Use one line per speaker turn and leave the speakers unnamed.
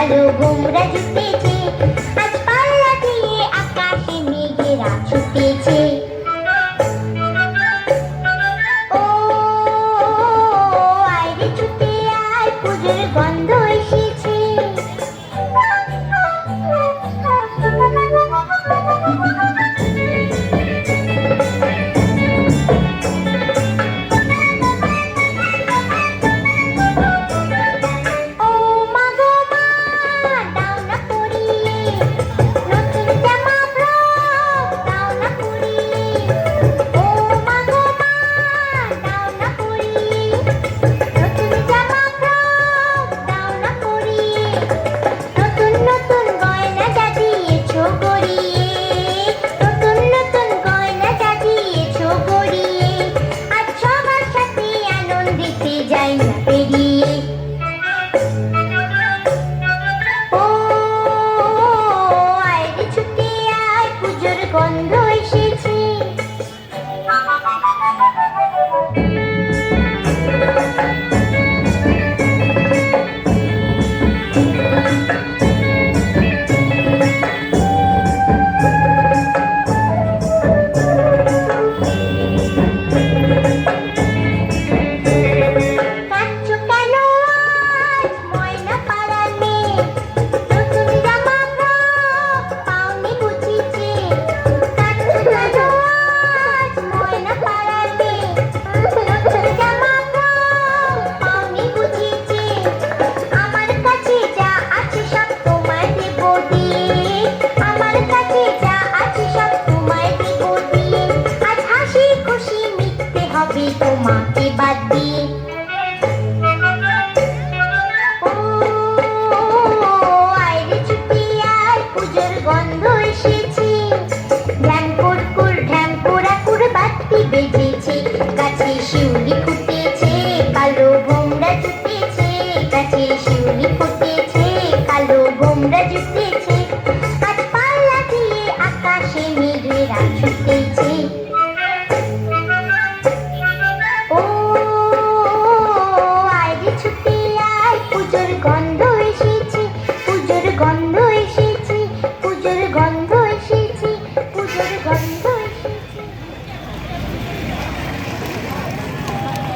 কালো ভোমরা জুটেছে, আজ পাল্লা দিয়ে আকাশে মেঘেরা ছুটেছে। ও আয়রে ছুটে আয়, পুজোর গন্ধ এসেছে। গন্ধ এসেছে। তোমাকে বাদ দিয়ে ও আয়রে ছুটে আয়, পুজোর গন্ধ এসেছে। ঢ্যাং কুড়কুড় ঢ্যাং কুড়াকুড় বাতি বেজেছে, গাছে শিউলি ফুটেছে, কালো ভোমরা জুটেছে। গাছে শিউলি ফুটেছে, কালো ভোমরা জুটেছে, আজ পাল্লা দিয়ে আকাশে মেঘেরা ছুটেছে।